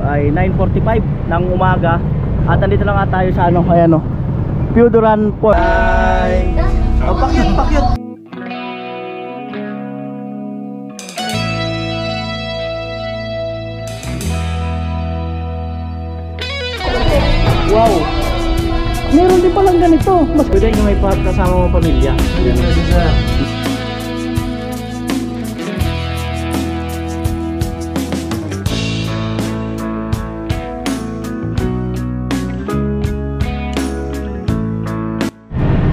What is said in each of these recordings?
ay 9:45 ng umaga. At nandito na nga tayo sa ano, ayan o, Pioduran Port. Ay, oh, pakyut. Wow, meron din palang ganito. Mas pwede yung may kasama mo pamilya.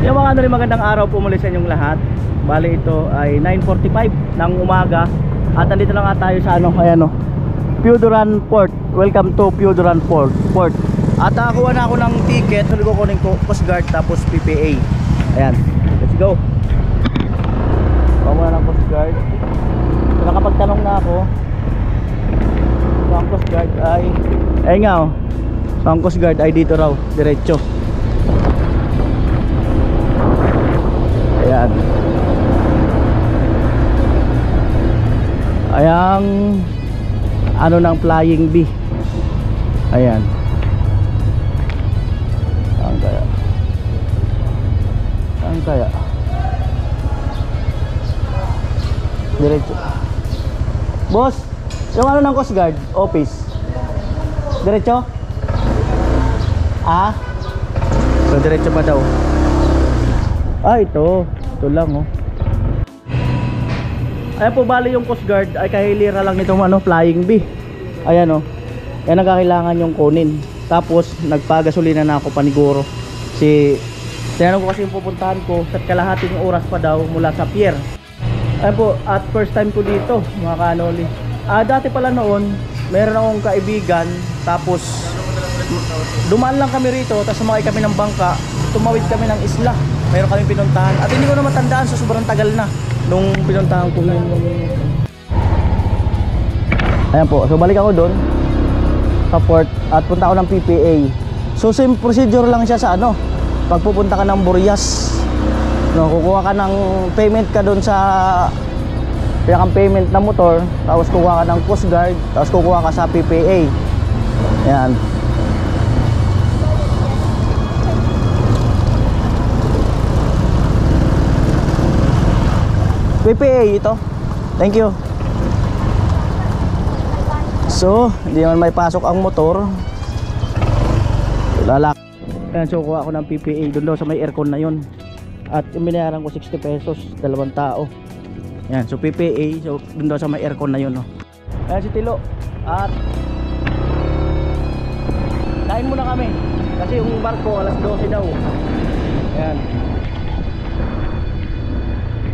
Yung mga magandang araw po muli sa inyong lahat. Bali ito ay 9:45 ng umaga. At nandito na nga tayo sa ano, ayan o, Pioduran Port. Welcome to Pioduran Port. At nakakuha na ako ng ticket. So kukunin ko Coast Guard tapos PPA. Ayan, let's go. Kuha na ng Coast Guard. So nakapagtanong na ako. So ang Coast Guard ay nga o, so ang Coast Guard ay dito raw, diretso. Ayan. Ayang ano ng Flying B. Ayan. Saan kaya? Diretso. Boss, yung ano ng Coast Guard office? Diretso? Ah? So diretso pa daw. Ah, ito lang oh. Ayan po, bali yung Coast Guard ay kahilira lang nitong ano, Flying B. Ayan oh. Yan ang kailangan yung kunin. Tapos nagpagasolina na ako paniguro. Tinanong ko kasi yung pupuntahan ko sa kalahating oras pa daw mula sa pier. Ayan po, at first time ko dito mga kanoli. Dati pala noon meron akong kaibigan, tapos dumaan lang kami rito, tapos sumakay kami ng bangka, tumawid kami ng isla. Meron kami pinuntahan at hindi ko na matandaan, so sobrang tagal na nung pinuntahan ko yun. Ayan po, so balik ako doon sa port at punta ako ng PPA. So same procedure lang siya sa ano, pag pupunta ka ng Burias, no, kukuha ka ng payment ka doon sa pinakang payment na motor, tapos kukuha ka ng Coast Guard, tapos kukuha ka sa PPA. Ayan. PPA ito. Thank you. So, hindi naman may pasok ang motor. Lalak. Ayan, so kuha ako ng PPA doon daw sa may aircon na yun. At yung binayaran ko 60 pesos, dalawang tao. Ayan, so PPA, so doon daw sa may aircon na yun, no. Ayan si Tilo. At kain muna kami kasi yung barko alas 12 daw. Ayan.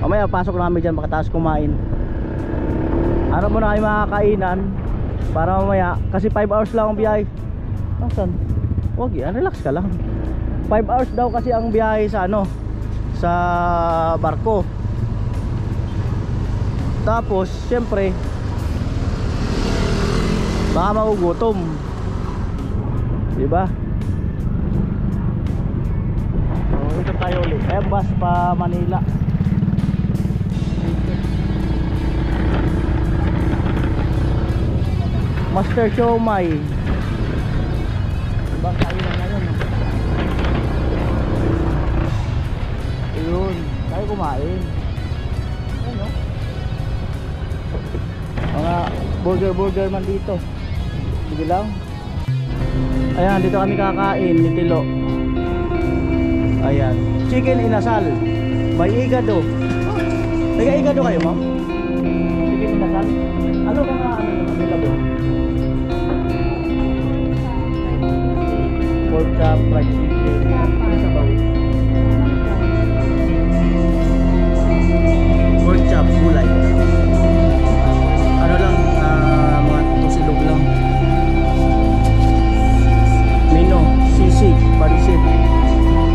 Mamaya pasok na kami dyan, pagkatapos kumain. Ano muna kayo makakainan para mamaya, kasi 5 hours lang ang biyahe. Nasaan? Huwag yan, relax ka lang. 5 hours daw kasi ang biyahe sa ano, sa barko. Tapos syempre baka magugutom, diba? So ito tayo ulit, bus pa Manila. Master Siomai. Diba kayo lang ngayon, no? Ayun, tayo kumain. Ayun, no? Mga burger man dito. Sige lang. Ayan, dito kami kakain ni Tilo. Ayan, chicken inasal may igado. Nag-igado kayo, ma'am? Chicken inasal? Ano ba nga, ano nila doon? Pork chop, fried chicken, sabaw. Pork chop, gulay. Ano lang, mga tusilog lang. Mino, sisig, pansit,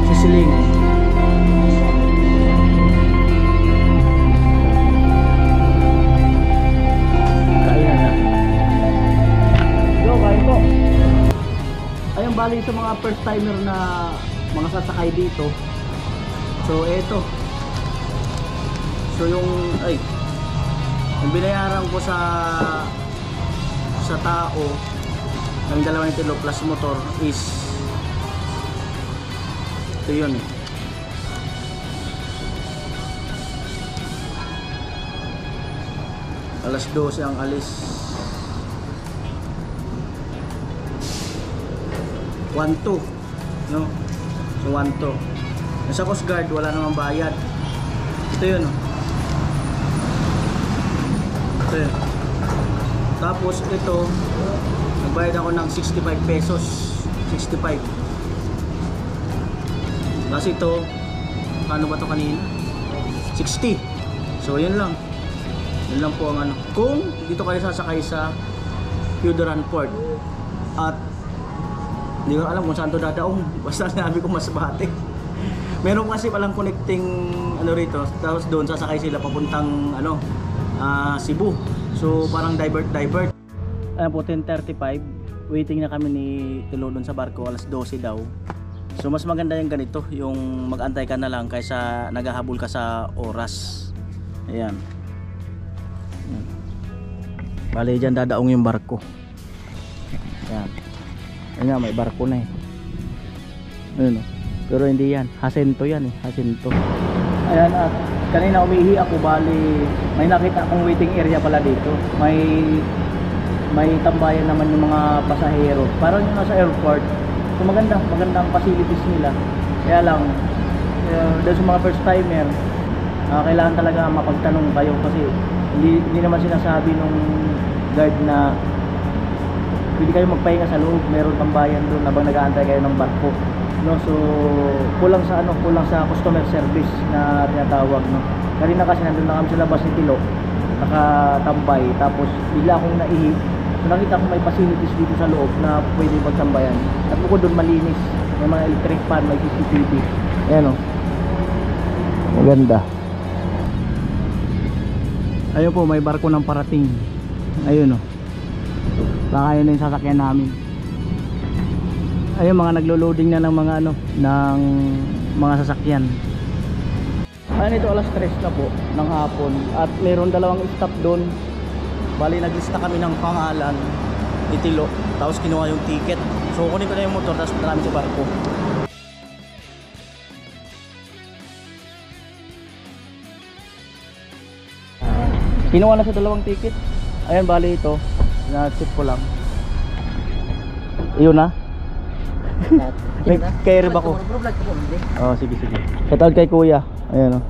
sisiling. Kainan na. Yo, kain po. Ayun, bali sa mga first timer na mga sasakay dito. So eto. So yung binayaran ko sa tao Ang dalawa ng tilo plus motor is ito yun eh. Alas 12 ang alis. 1-2 no? So 1-2. Nasa Coast Guard wala namang bayad. Ito yun oh. Ito yun. Tapos ito nagbayad ako ng 65 pesos. 65. Kasi ito ano ba to kanina? 60. So yun lang. Yun lang po ang ano. Kung dito kayo sasakay sa Pyudoran Port at hindi ko alam kung saan to dadaong. Basta sinabi ko Masbate. Meron kasi palang connecting ano rito. Tapos doon sasakay sila papuntang ano Cebu. So parang divert. Ayan po 10:35. Waiting na kami ni Tilo doon sa barko. Alas 12 daw. So mas maganda yung ganito. Yung mag-antay ka na lang kaysa naghahabol ka sa oras. Ayan. Bali dyan dadaong yung barko. Ayan. Ayan nga, may barko na eh. Ayun, pero hindi yan, Jacinto yan eh, Jacinto. Ayan, at kanina umihi ako, bali may nakita akong waiting area pala dito. May tambayan naman yung mga pasahero. Parang yung nasa airport. So magandang facilities nila. Kaya lang dahil sa mga first timer, kailangan talaga mapagtanong kayo kasi hindi naman sinasabi nung guard na pwede kayo magpahinga sa loob, meron tambayan doon habang nag-aantay kayo ng barko, no? So kulang sa customer service na tinatawag, no? Kanina kasi nandun na kami sa labas ni Tilo, nakatambay, tapos bigla akong naihi. So nakita ko may facilities dito sa loob na pwede magtambayan. At bukod doon malinis, may mga electric fan, may CCTV. Ayan o, maganda. Ayun po, may barko ng parating. Ayun o, baka yun yung sasakyan namin. Ayun, mga naglo-loading na ng mga ano, ng mga sasakyan. Ayun, ito alas 3 na po ng hapon. At mayroon dalawang stop doon. Bali naglista kami ng pangalan ni Tilo, tapos kinuha yung ticket. So kunin ko na yung motor, tapos punta namin sa barko. Kinuha na sa dalawang ticket. Ayan, bali ito na-check ko lang. Iyon na. May carry ba ko? Oh, sige. Shout kay kuya. Ayan o.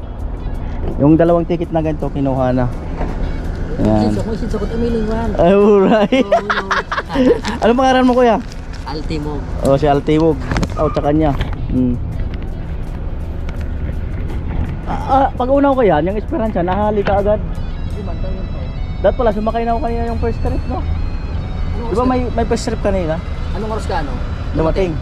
Yung dalawang ticket na ganito kinuha na. Ayan. Alright. Ano pangalan mo kuya? Altimog. Oh, si Altimog. Oh, sa kanya. Pag una ko yan, yung Esperanza, nahali ka agad. Dapat pala, sumakay na ako kanina yung first trip, no? Di ba may first trip kanina? Anong oras ka, ano? Dumating.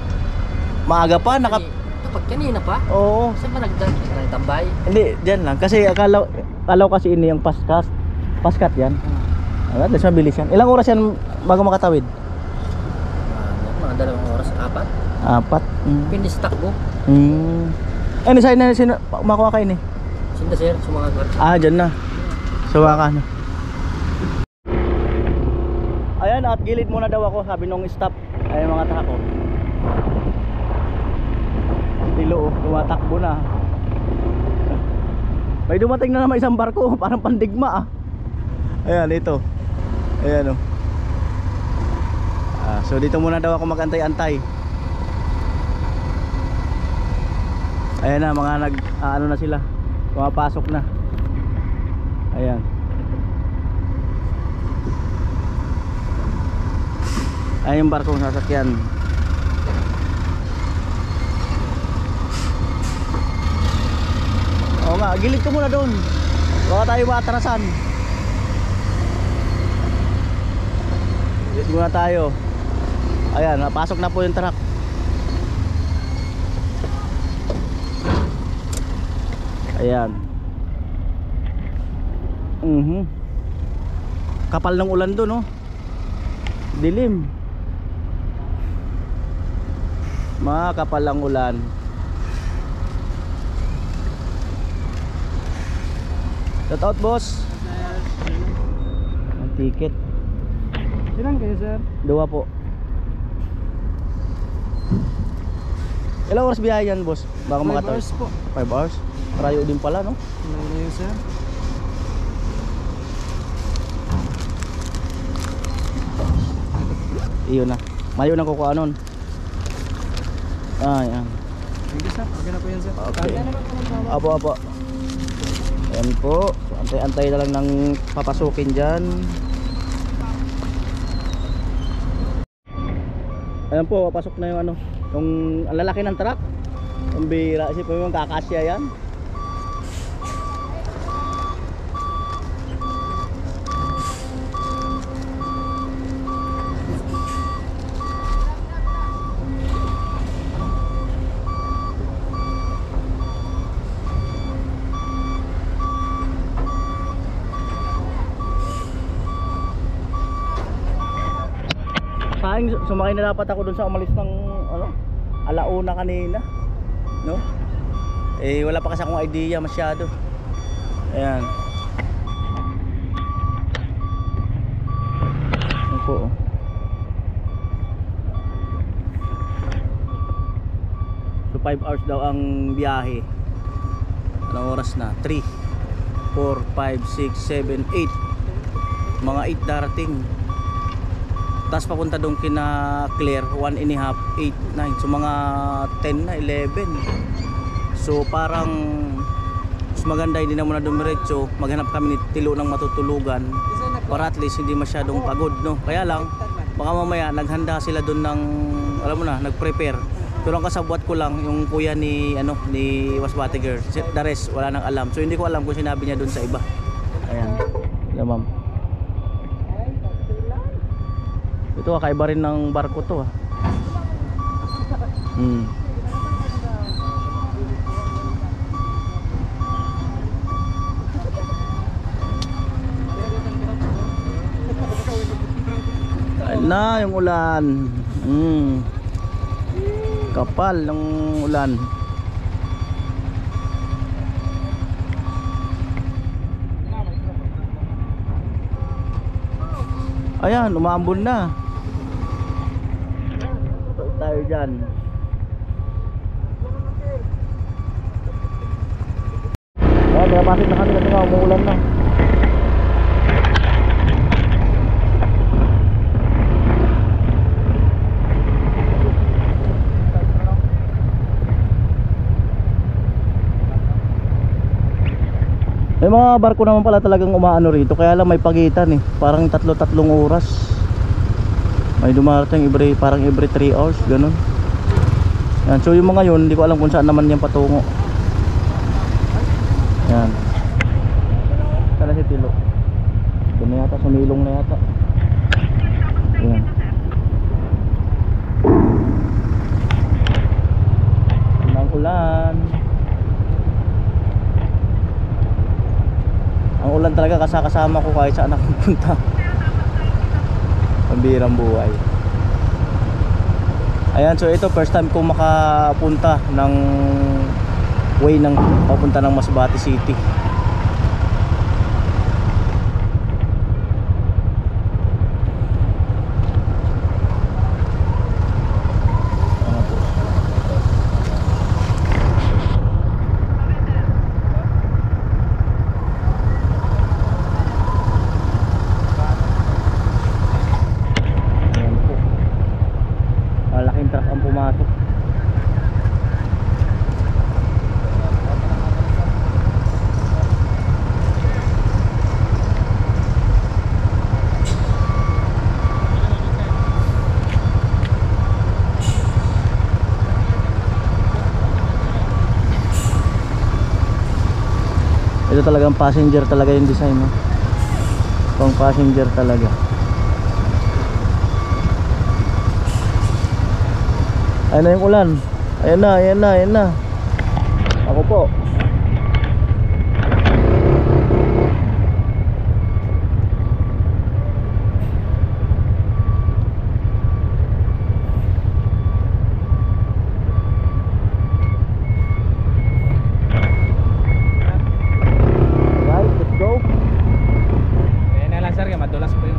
Maaga pa, Kapag kanina pa? Oo. Saan ba nagtambay? Hindi, dyan lang. Kasi akala kasi ini yung paskat yan. At least mabilis yan. Ilang oras yan bago makatawid? Mga 2 oras, 4. 4? Finish takbo. Ano sa'yo na makuha kayo ni? Sinda sir, sumakagwar. Dyan na. Suwa ka na. Ayan, at gilid muna daw ako, sabi nung stop. Ayan mga tako. Tilo, tumatakbo na. May dumating na naman isang barko, parang pandigma ah. Ayan, ito. Ayan o. So dito muna daw ako magantay-antay. Ayan na, mga ano na sila, pumapasok na. Ayan. Ayan yung barkong sasakyan. Oo nga, gilid ko muna doon. Baka tayo maatrasan. Gilid muna tayo. Ayan, napasok na po yung truck. Ayan. Kapal ng ulan doon, oh. Dilim. Makakapal ang ulan. Shout out boss. Ang ticket. Ilan kayo sir? 2 po. Ilang oras biyahe yan, boss? Baka 5 makatawid. hours po. 5 hours? Rayo din pala, no? Malayo sir. Iyon na. Mayo na kukuha nun. Ah, yan. Thank you sir. Okay na po yan sir. Okay. Kaya naman po ng mama. Apo, apo. Ayan po. So, antay-antay na lang ng papasukin dyan. Ayan po, papasok na yung ano. Yung ang lalaki ng truck. Ang bira. Isip mo yung kakasya yan. Sumakay na dapat ako dun sa umalis ng ano, alauna kanina, no? Eh wala pa kasi akong idea masyado. Ayan. Ano po? So 5 hours daw ang biyahe. Anong oras na? 3 4, 5, 6, 7, 8. Mga 8 darating. Tapos papunta doon kina Claire 1 and a half, 8, 9. So mga 10 na, 11. So parang mas maganda hindi na muna dumiretso. Maghanap kami ni Tilo ng matutulugan para at least hindi masyadong pagod, no? Kaya lang baka mamaya naghanda sila doon ng, alam mo na, nag-prepare. Pero ang kasabwat ko lang yung kuya ni ano, ni Waswati Girl. The rest wala nang alam. So hindi ko alam kung sinabi niya doon sa iba. Ayan. Hello, ma'am. Ito kakaiba rin ng barko to, ah. Ayun na yung ulan. Kapal ng ulan. Ayan, umambon na. Tayo dyan. Ayan, pinapasok na kami kasi nga umuulan na. May mga barko naman pala talagang umaano rito, kaya lang may pagitan eh. Parang 3 oras. May dumarating parang every 3 hours, ganun. Yan, so yung mga yun, hindi ko alam kung saan naman yan patungo. Yan. Sana si Tilo. Doon na yata, sumilong na yata. Yan. Ang ulan. Ang ulan talaga kasama ko kahit saan ako punta. Pambirang buhay. Ayan, so ito first time ko makapunta ng way ng papunta ng Masbate City. Ito talagang passenger talaga yung design, no? Pang passenger talaga. Ayan na yung ulan. Ayan na, ayan na, ayan na. Ako po.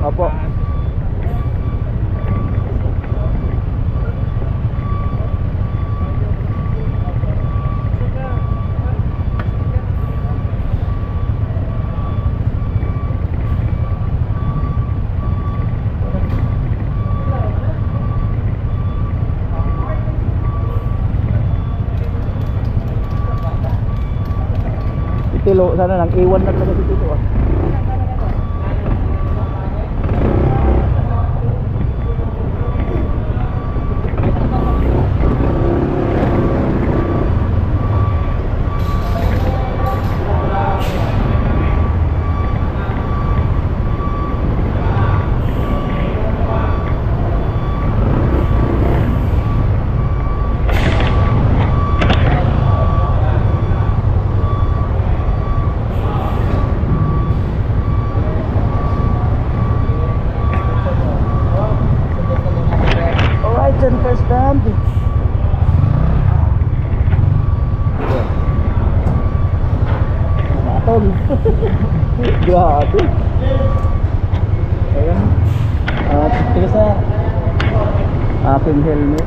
Opo. Tilo, sana nang iwan na talaga si Tilo ah. Alright, dyan first stand. Baton. Grabe. Ayan. At tiga sa aking helmet.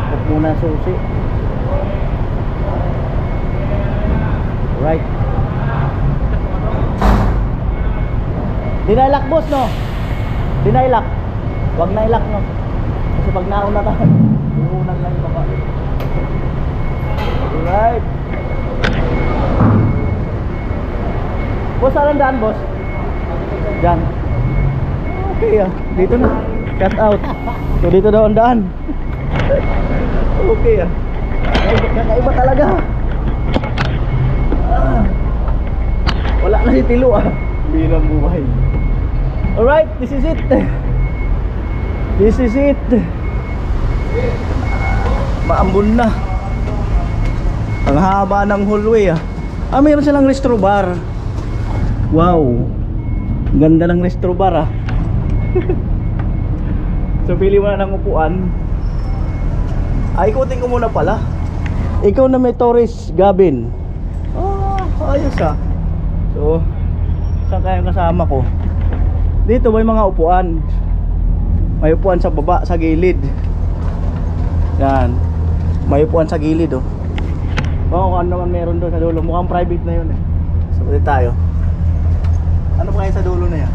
Huwag muna susi. Right. Di na ilak boss no? Di na ilak. Wag na ilak no? Kasi pag nauna ka, uunan lang yung baba. Alright. Boss, saan ang daan boss? Diyan. Okay ah, dito na. Cut out. So dito daw ang daan. Okay ah. Kakaiba talaga. Wala na si Tilo ah. Bilang buhay. Alright, this is it. This is it. Maambon na. Ang haba ng hallway ah. Mayroon silang restro bar. Wow. Ganda ng restro bar ah. So pili mo na ng upuan. Ikutin ko muna pala. Ikaw na may Torres Gabin. Ayos ah. So saan kayong kasama ko? Dito may mga upuan. May upuan sa baba, sa gilid. Yan. May upuan sa gilid oh. Kung ano naman meron doon sa dulo. Mukhang private na yun eh. So ulit tayo. Ano pa kaya sa dulo na yan?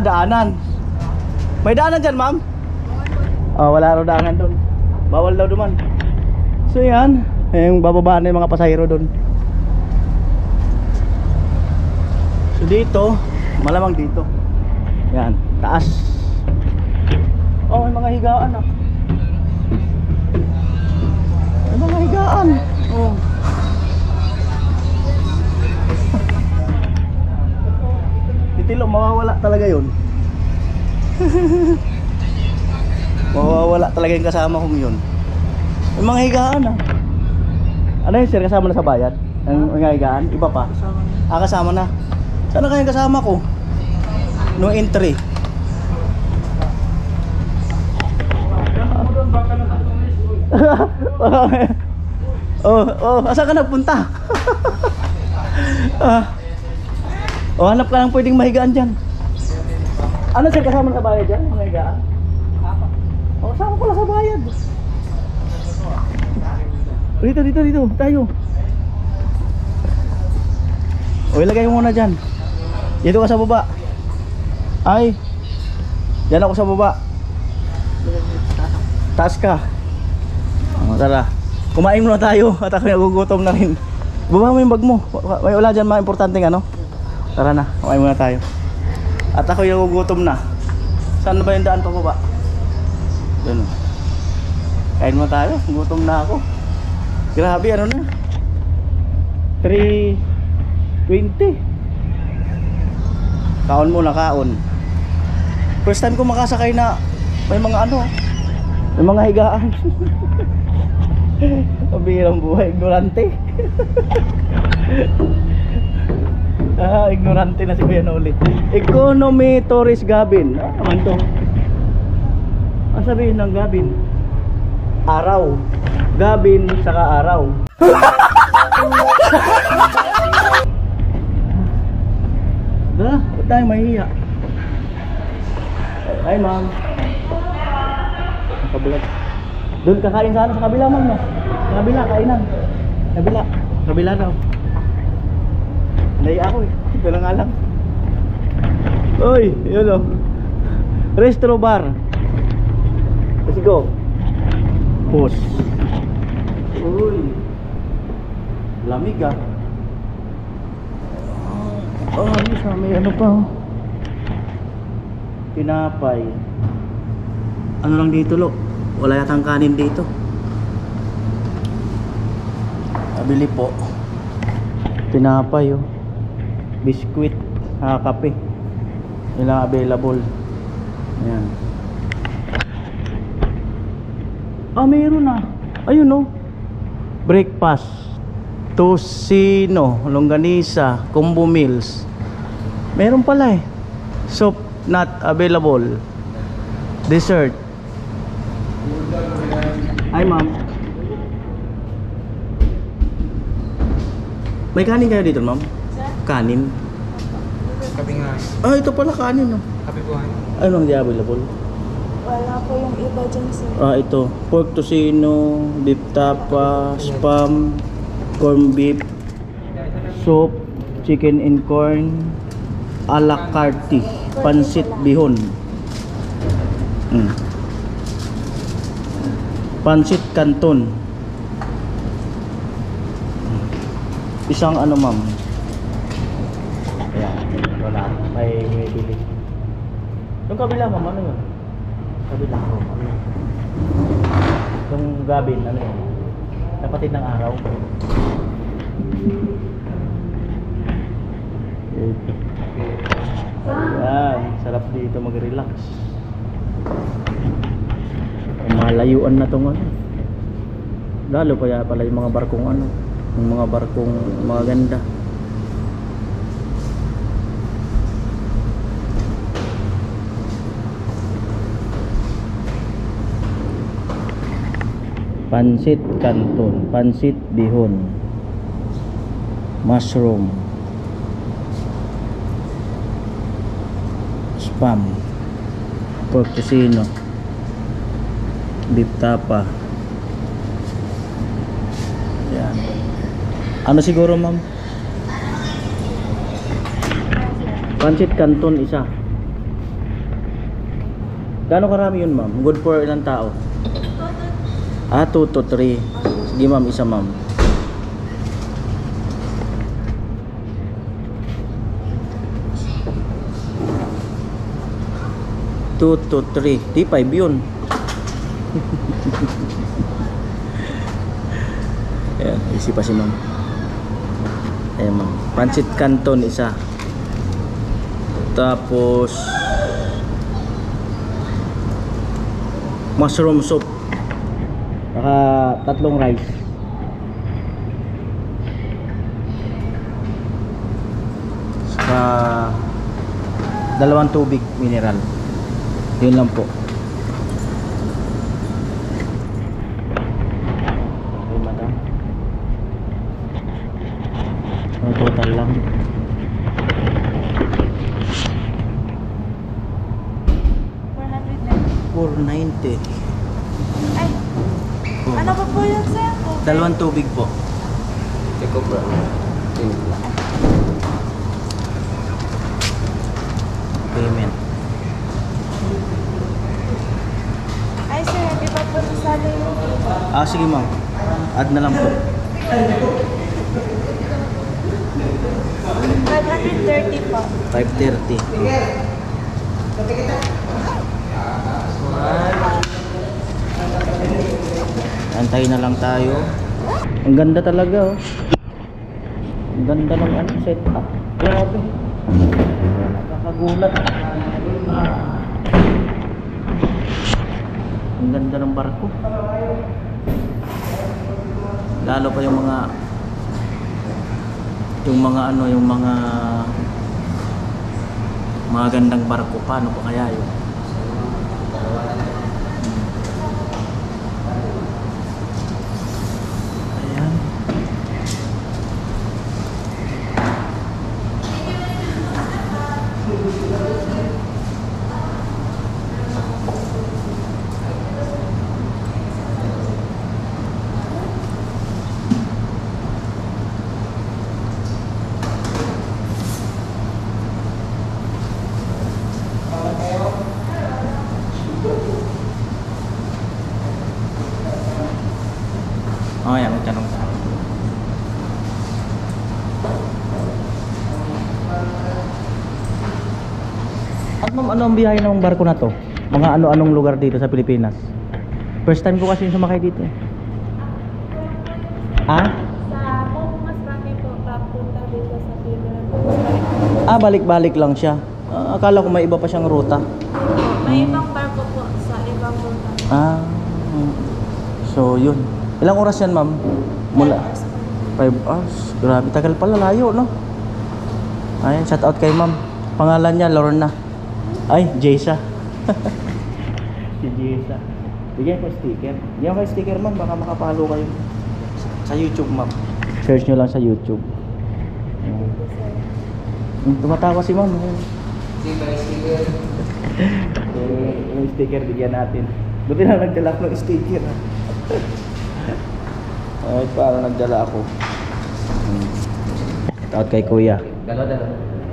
Daanan. May daanan dyan ma'am? Wala raw daanan doon. Bawal daw duman. So yan. Yung bababa na yung mga pasahero doon. So dito, malamang dito. Yan, taas. May mga higaan ah. May mga higaan. Titilo, mawawala talaga yun. Mawawala talaga yung kasama kong yun. May mga higaan ah. Ano yun sir, kasama na sa bayad? Ang mga higaan? Iba pa? Kasama na. Sana kayong kasama ko? No entry. Asa ka nagpunta? Hanap ka lang pwedeng mahigaan dyan. Ano sir kasama sa bayad dyan? Mga higaan? Kasama pala sa bayad. Dito tayo. Ilagay mo muna dyan. Dito ka sa baba. Diyan ako sa baba. Taas ka. Tara. Kumain muna tayo at ako nagugutom na rin. Baba mo yung bag mo. May wala dyan mga importanteng ano. Tara na, kumain muna tayo. At ako nagugutom na. Saan ba yung daan pa baba? Doon. Kain muna tayo. Gutom na ako. Grabe, ano na? 3:20. Kaon muna, kaon. First time ko makasakay na may mga ano, may mga higaan. Pabirang buhay, ignorante. Ignorante na si Kuya Noli. Economy Torres Gabin. Naman to. Ang sabihin ng Gabin? Araw. Gabin saka araw. Ba't tayo mahihiya? Ay ma'am. Kabilang. Doon kakain sana sa kabila ma'am no? Sa kabila, kainan. Kabila daw. Naiya ako eh. Ito lang alam. Uy, yun o. Restro bar. Let's go. Tapos, uy, lamig ah. May ano pa oh. Tinapay. Ano lang dito lo? Wala yatang kanin dito. Nabili po. Tinapay oh. Biskuit, kape. Ilang available. Ayan. Mayroon na. Ayun oh. Breakfast. Tocino, longganisa, combo meals. Meron pala eh. Soup not available. Dessert. Ay ma'am. May kanin kayo dito ma'am? Kanin. Kape nga. Ito pala kanin oh. Kape po. Ano hindi available? Wala po yung iba dyan, sir. Ito. Pork tocino, beef tapa, spam, corn beef, soup, chicken and corn, a la carte, pansit bihon. Pansit canton. Isang ano ma'am. Ayan, wala. May bili. Yung kabila ma'am, ano yun? Kabila ko, ano yun? Yung gabin, ano yun? Kapatid ng araw. Ayan, sarap dito mag-relax. Malayuan na tong ano. Lalo pa pala yung mga barkong ano, yung mga barkong mga ganda. Pansit canton, pansit bihon, mushroom, spam, pork tocino, beef tapa. Yan. Ano siguro ma'am? Pansit canton isa. Gaano karami yun ma'am? Good for ilang tao? 2 to 3. Sige ma'am, isa ma'am. Two to 3. Di 5 yun. Ayan, isi pa si ma'am. Ayan ma'am. Pancit canton isa. Tapos mushroom soup. Saka 3 rice. Saka 2 tubig mineral. Yun lang po. Okay, madam. Ang total lang. 490. Ay, ano pa po yun, sir? 2 tubig po. Eko bro. Payment. Ay, sir, hindi pa po nasali yung Sige ma'am. Add na lang po. 530 po. 530. Antayin na lang tayo. Ang ganda talaga oh. Ang ganda ng ano, setup. Grabe. Nakakagulat. Ang ganda ng barko. Lalo pa yung mga gandang barko. Paano pa kaya yun? Ayan. Ma'am, ano ang biyahe ng barko na to? Mga ano-anong lugar dito sa Pilipinas? First time ko kasi yung sumakay dito eh. Ah? Sa Pumas Pati po, papunta dito sa Pilipinas. Ah, balik-balik lang siya. Akala ko may iba pa siyang ruta. May ibang barko po sa ibang ruta. Ah. So, yun. Ilang oras yan, ma'am? Mula 5 hours. Grabe, tagal pala, layo, no? Ayan, shout out kay ma'am. Pangalan niya, Lorna. Ay, Jaysa. Si Jaysa. Bigyan ko sticker. Bigyan ko sticker, ma'am. Baka makapalo kayo. Sa YouTube, ma'am. Search nyo lang sa YouTube. Ayan. Tumatawa si ma'am. Yung sticker, bigyan natin. Buti na nagdala ko ng sticker. Ay, paano nagdala ako? Shout out kay kuya. Dalawa.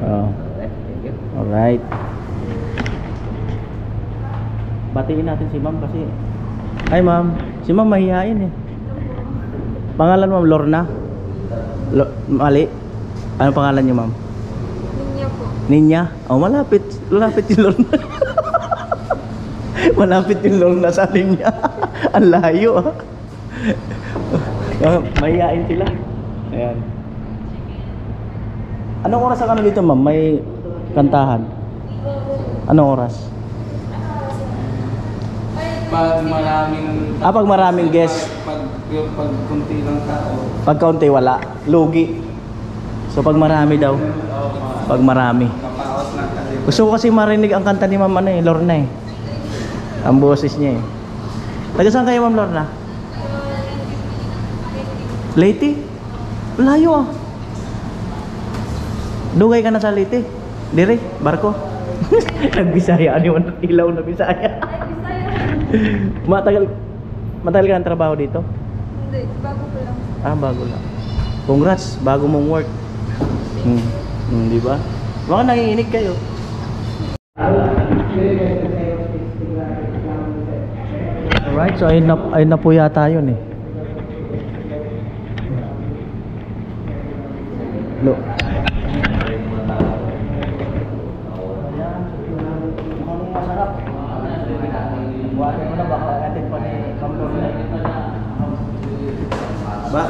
Oo. Thank you. Alright. Batiin natin si ma'am kasi. Ay ma'am, si ma'am mahihain eh. Pangalan ma'am, Lorna? Mali? Ano pangalan niyo ma'am? Ninya po. Ninya? Oh, malapit. Malapit yung Lorna. Malapit yung Lorna sa Ninya. Ang layo ah. Mahihain sila. Ayan. Anong oras ang ano dito ma'am? May kantahan? Anong oras? Pag maraming... Pag maraming guest. Pag kunti lang tao. Pag kaunti wala. Lugi. So pag marami daw. Pag marami. Kapaos lang kasi. Gusto ko kasi marinig ang kanta ni ma'am ano eh, Lorna eh. Ang boses niya eh. Taga saan kayo ma'am Lorna? Leyte? Layo ah. Dugay ka na sa Leyte? Dire, barko? Nagbisaya, ano yung ilaw na Bisaya? Matagal ka ng trabaho dito? Hindi, bago po lang. Ah, bago lang. Congrats, bago mong work. Di ba? Baka nanginginig kayo. Alright, so ayun na po yata yun eh. Look.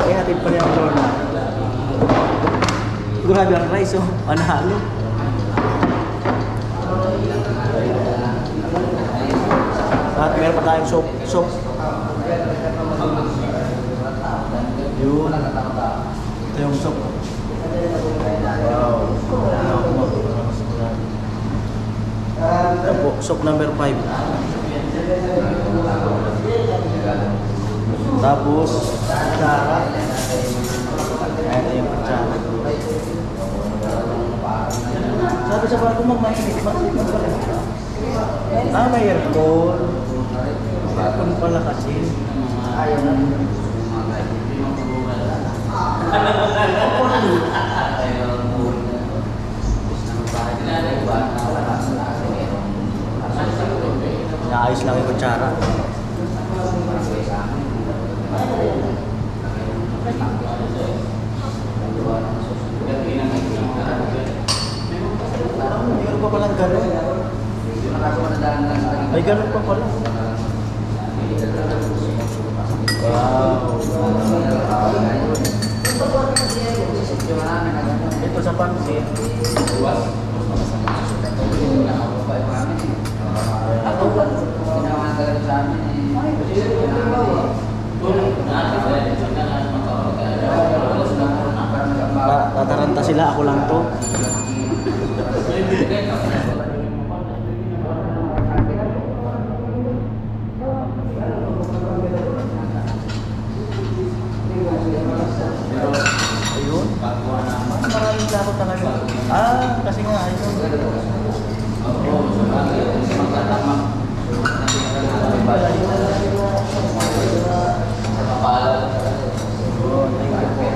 Ihatid pa niya ang Lorna. Grabe ang rice oh, panalo. At meron pa tayong soup. Yun. Ito yung soup. Wow. Ito po, soup number 5. Tapos, kutsara. Ito yung kutsara. Sabi sa bago mag-mainit, mag-mainit pala. Ah, may aircon. Aircon pala kasi. Ayaw na. Naayos lang yung kutsara. Mayroon pa palang gano'n. May gano'n pa pala. Wow. Ito sa pansit. Tataranta sila, ako lang to. Ayun. Maraming plato talaga. Ah, kasi nga ayun.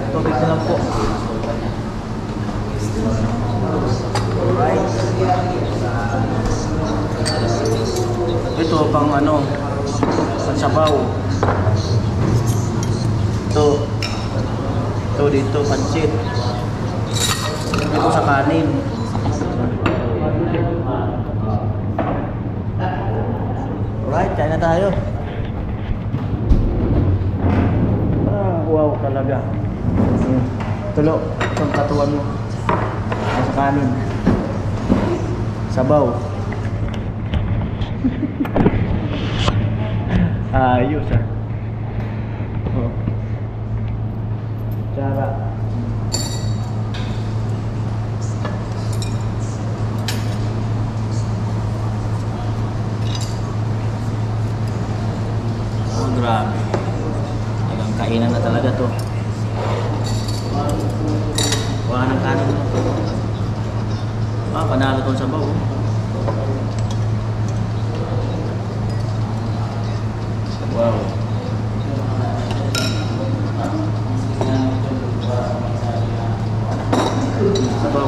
Tubig na lang po. Alright. Ito pang ano, pansabaw. Ito dito, pansit. Ito sa kanin. tayo. Wow talaga. Tulo, itong katuwan mo. Sa kanin. Sabaw. Ayos ah. Oh. Tsara. Oh, grabe. Talagang kainan na talaga to. Wala ng kanin. Ah, panalo tong sabaw. Wow. Sabaw.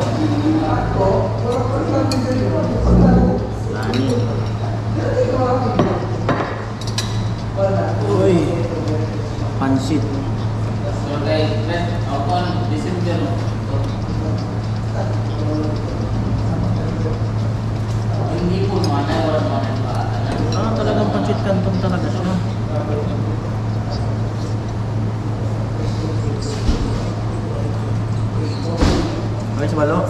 Kanin. Uy. Pansit. Ah, talagang pansit canton talaga siya. Ayos ba, Lo?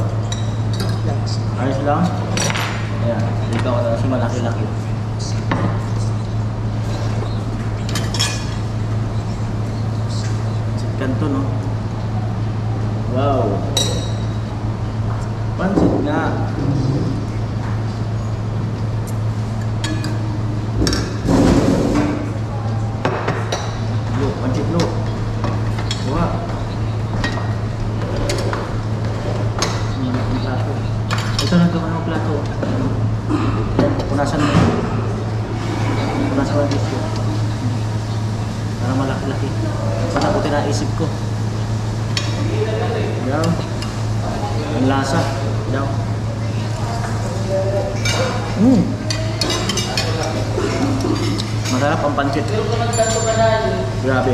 Ayos lang? Ayan, ikaw ka si malaki-laki. Pansit canton, no? Wow. Pansit nga. Pansit Lo. Wah. Ang plato. Ito na gawa ng plato. Punasan mo. Punasan mo ang disco. Para malaki-laki. Sana ko tinaisip ko. Yaw. Ang lasa. Yaw. Masarap ang pansit. Grabe.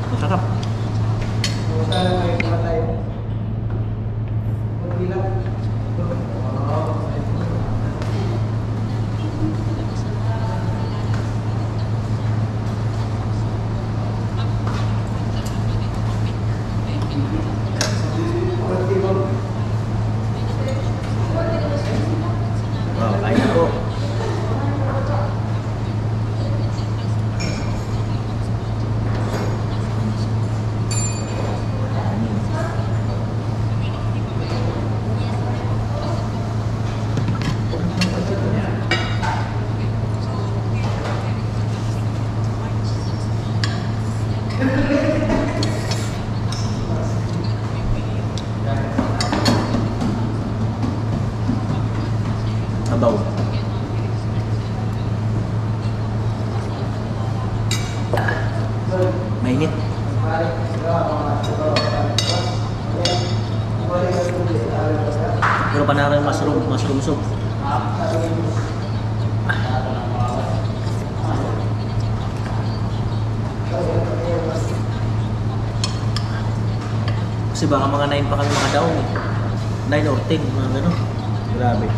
Masarap. Wow, kain ako. Sabaw. Mainit. Pero panalo yung mushroom soup. Kasi baka mga 9 pa kami makadaong eh. 9 or 10, mga gano'n. Grabe.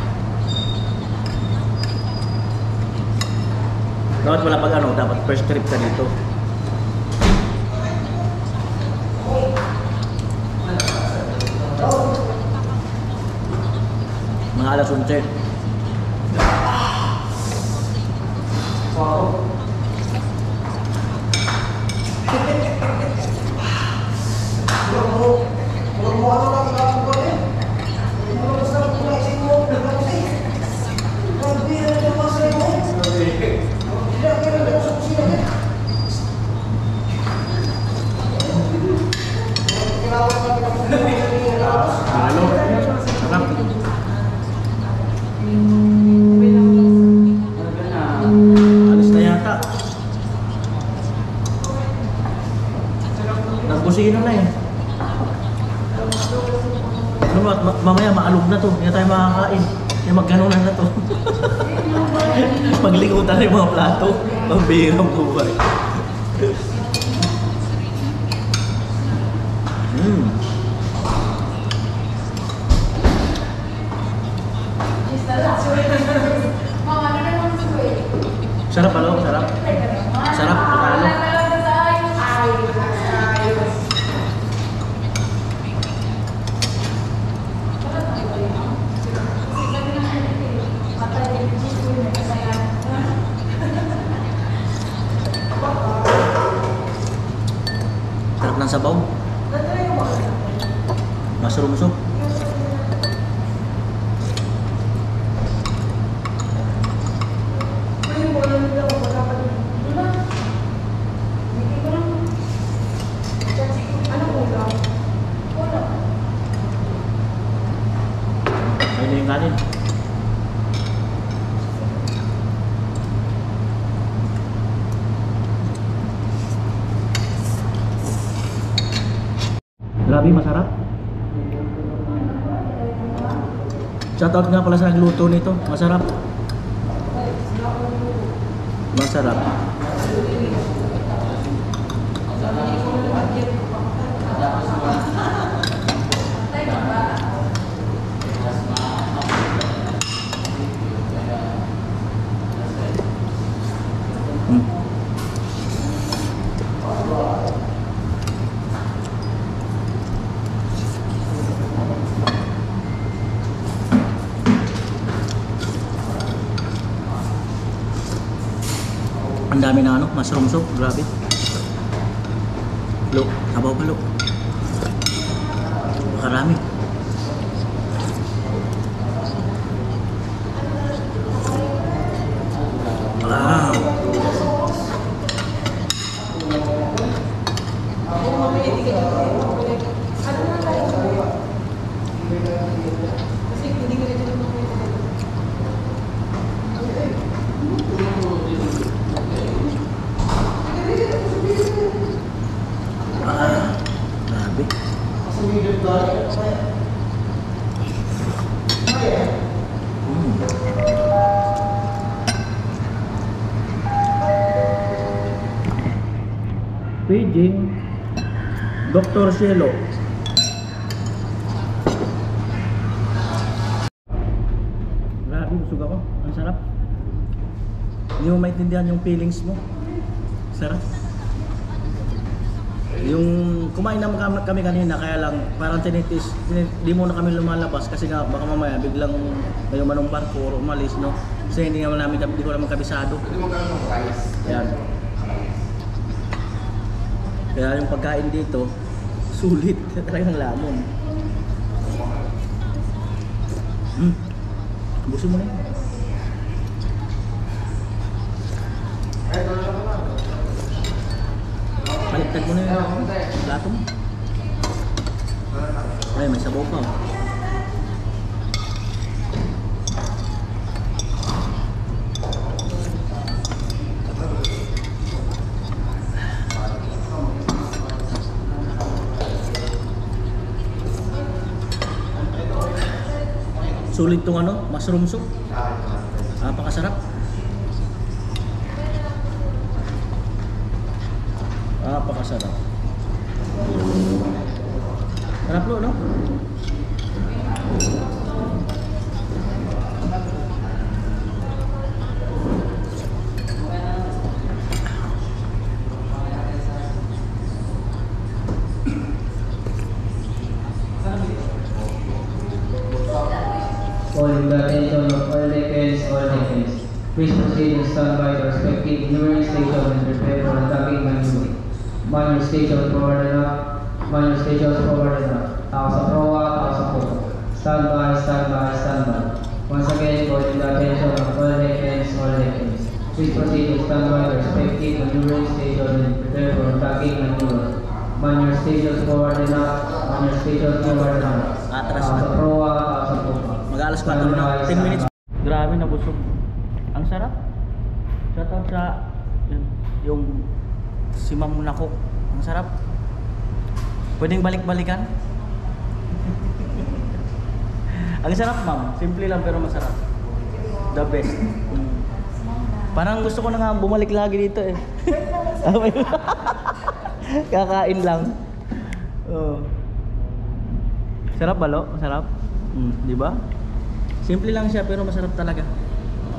Dapat wala pag ano, dapat first trip ka dito. Mga alas 11. Halo, sarap. Alis na yata. Nagbusino na eh. Ano, mamaya maalog na to. Hindi na tayo makakain. Yung magganunan na to. Maglikutan na yung mga plato. Pambihirang buhay. Sarap palo, sarap. Sarap, patalo. Sarap ng sabaw. Mushroom soup. Ayun na yung kanin. Grabe, masarap. Shoutout nga pala sa nagluto nito. Masarap. Masarap. Ang dami na ano, mushroom soup, grabe. Lo, sabaw pa lo. Makarami. Wow. Grabe. Beijing Dr. Cielo. Grabe, busog ako. Ang sarap. Hindi mo maintindihan yung feelings mo. Sarap. Yung kumain naman kami kanina, kaya lang parang tinitis, di muna kami lumalabas kasi nga baka mamaya biglang may umanong barko o umalis, no? Kasi hindi naman namin, hindi ko naman kabisado. Ayan. Kaya yung pagkain dito, sulit. Talagang lamon. Buso mo na yun. Baliktad mo na yun. Plato mo. Ay, may sabaw pa. Sulit tong ano, mushroom soup. Napakasarap. Napakasarap. Sarap lo, no? Calling the attention of all decades, please proceed and stand by the respective nearest station and prepare for attacking manually. Man your station forward and up, man your station forward and up. Tao sa proa, tao sa po. Stand by, stand by, stand by. Once again, calling the attention of all decades, please proceed and stand by the respective maneuvering station and prepare for attacking manually. Man your station forward and up, man your station forward and up. Atras Tao na. sa proa, tao sa po. Mag-alas 4 na, 10 minutes. Grabe, nabusog. Ang sarap. Shoutout sa yung si Ma'am Nakok. Ang sarap. Pwedeng balik-balikan. Ang sarap, ma'am. Simple lang pero masarap. The best. Parang gusto ko na nga bumalik lagi dito eh. Kakain lang. Oh. Sarap balo? Masarap? Di ba? Simple lang siya pero masarap talaga.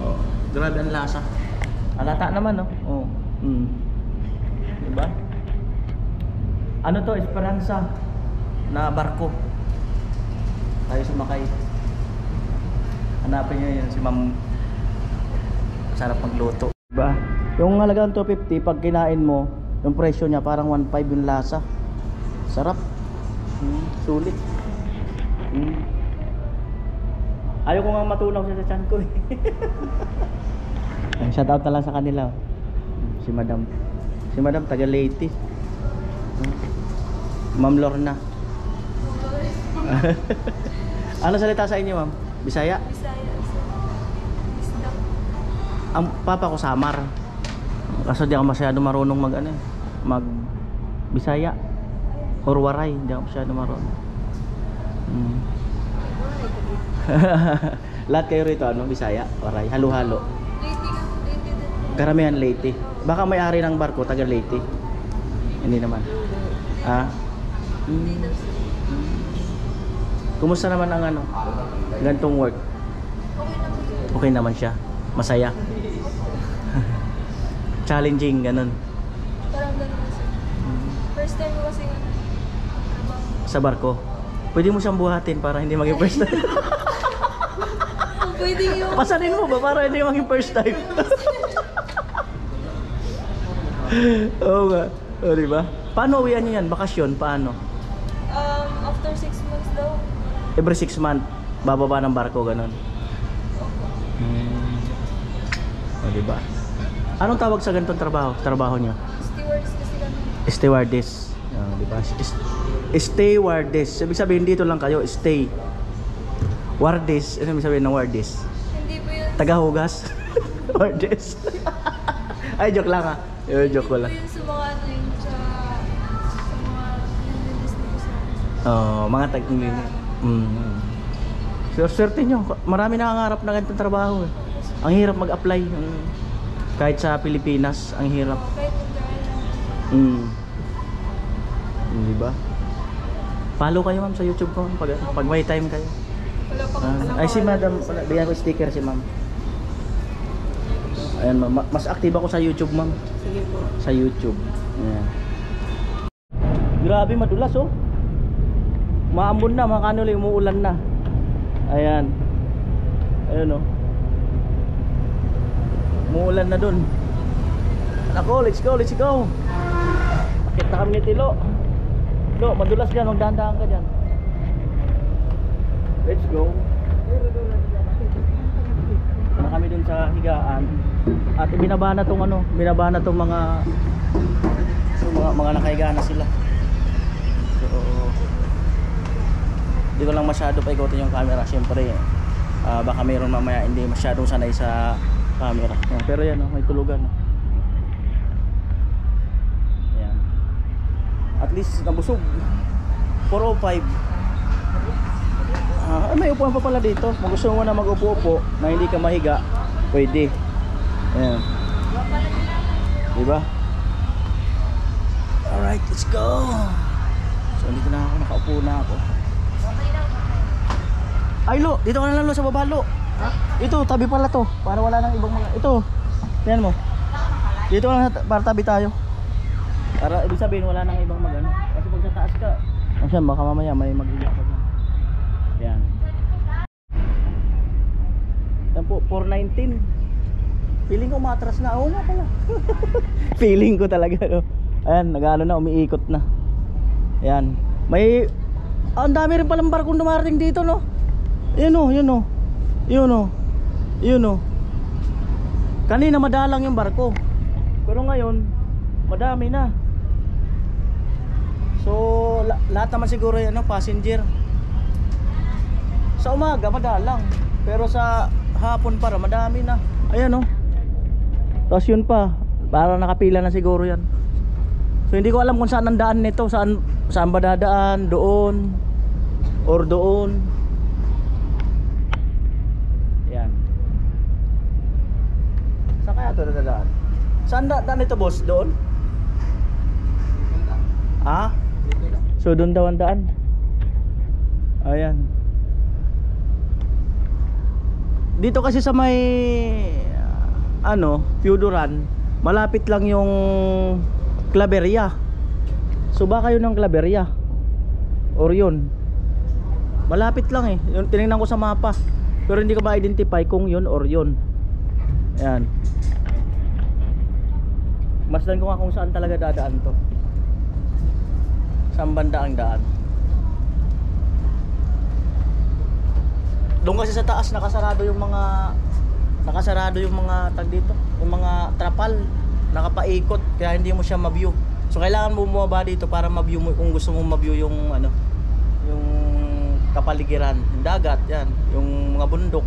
Oh, grabe ang lasa. Halata naman, no? Oo. Diba? Ano to? Esperanza na barko. Tayo sumakay. Hanapin nyo yun si Ma'am. Sarap magluto. Diba? Yung halagang 250, pag kinain mo, yung presyo niya parang 1.5 yung lasa. Sarap. Sulit. Ayaw ko nga matunaw siya sa tiyan ko eh. Shout out na lang sa kanila. Si Madam. Si Madam taga Leyte. Ma'am Lorna. Ano salita sa inyo, Ma'am? Bisaya? Bisaya, sir. Isda. Ang papa ko Samar. Kaso di ako masyado marunong mag Bisaya or Waray, di ako masyado marunong. Lahat kayo rito Bisaya, Waray, halo-halo. Lady din. Karamihan Leyte. Baka may-ari ng barko taga Leyte. Hindi naman. Hindi daw, sir. Kumusta naman ang gantong work? Okay naman, sir. Okay naman siya. Masaya. Challenging ganun. Parang ganun, sir. First time ko kasi trabaho. Sa barko. Pwede mo siyang buhatin para hindi maging first time. Pwede yun. Pasanin mo ba para hindi maging first time? Oo nga. O, diba? Paano uwian niyo yan? Bakasyon? Paano? After 6 months daw. Every 6 months, bababa ng barko, ganun. O, diba? Anong tawag sa ganitong trabaho niyo? Stewards kasi kami. Stewardess. O, diba? Stewardess. Ibig sabihin dito lang kayo, stay. Wardess. Ano ibig sabihin ng wardess? Hindi po yun. Tagahugas. Wardess. Ay, joke lang joke ko lang. Hindi po yun sa mga yun, sa mga nililis na sa Mga swerte nyo. Marami nangangarap na ganitong trabaho eh. Ang hirap mag-apply. Kahit sa Pilipinas, ang hirap. kahit yung Diba? Follow kayo, ma'am, sa YouTube ko pag may time kayo. wala pa Ay, si madam, bigyan ko sticker si ma'am. Ayan, ma'am. Mas active ako sa YouTube, ma'am. Sige po. Sa YouTube. Ayan. Grabe, madulas oh. Maambon na, mga kanuli, umuulan na. Ayan. Ayan oh. Umuulan na dun. Nako, let's go. Akit na kami ni Tilo. Lo, madulas dyan, magdahan-dahan ka dyan. Let's go. Na kami dun sa higaan. At binaba na tong mga nakahiga na sila. So, hindi ko lang masyado pa ikotin yung camera. Siyempre, baka mayroon mamaya hindi masyadong sanay sa camera. Yan, pero yan, may tulugan. Yan. At least nabusog. 405. May upuan pa pala dito. Kung gusto mo na mag-upo-upo na hindi ka mahiga, pwede. Ayan. Diba? Alright, let's go. So, dito na ako. Nakaupo na ako. Ay, Lo. Dito ka na lang, Lo, sa baba, Lo. Ito, tabi pala to. Para wala nang ibang mga... Ito. Tingnan mo. Dito ka na, para tabi tayo. Para, ibig sabihin, wala nang ibang mag-ano. Kasi pag sa taas ka, kasi baka mamaya may mag-iyak ka dyan. Yan. Yan po, 419. Feeling ko matras na. Oo nga pala. Feeling ko talaga. No? Ayan, nag-ano na, umiikot na. Ayan. May... ang dami rin palang barkong dumarating dito, no? Yun o. Kanina madalang yung barko. Pero ngayon, madami na. So, lahat naman siguro yan, passenger. Sa umaga, madalang. Pero sa hapon para, madami na. Ayan o. Tapos yun pa, para nakapila na siguro yan. So hindi ko alam kung saan ang daan nito. Saan ba dadaan? Doon or doon. Yan. Saan kaya ito dadaan? Saan daan ito, boss? Doon? So doon daw ang daan. Ayan. Dito kasi sa may ano, Feudoran, malapit lang yung Claveria. So baka yun ang Claveria or yun. Malapit lang eh. Yung tinignan ko sa mapa. Pero hindi ko ma-identify kung yun or yun. Ayan. Masdan ko nga kung saan talaga dadaan to. Saan banda ang daan. Doon kasi sa taas nakasarado yung mga tag dito, yung mga trapal nakapaikot kaya hindi mo siya ma-view. So kailangan mo bumaba dito para ma-view mo kung gusto mo ma-view yung ano, yung kapaligiran, yung dagat, yan, yung mga bundok.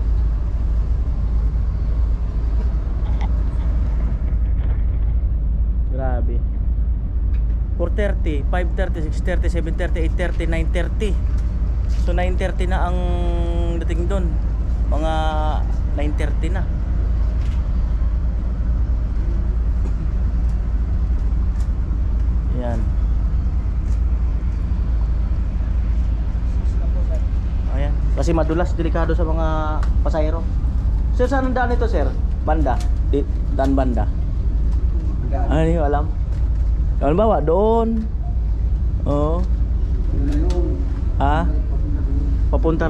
Grabe. 4:30, 5:30, 6:30, 7:30, 8:30, 9:30. So 9:30 na ang dating doon. Mga 9:30 na. Yan. Ayan. Kasi madulas, delikado sa mga pasahero. Sir, saan ang daan ito, sir? Banda? Daan banda? Ano yung alam? Ano bawa? Doon. Oo. Ha? Papunta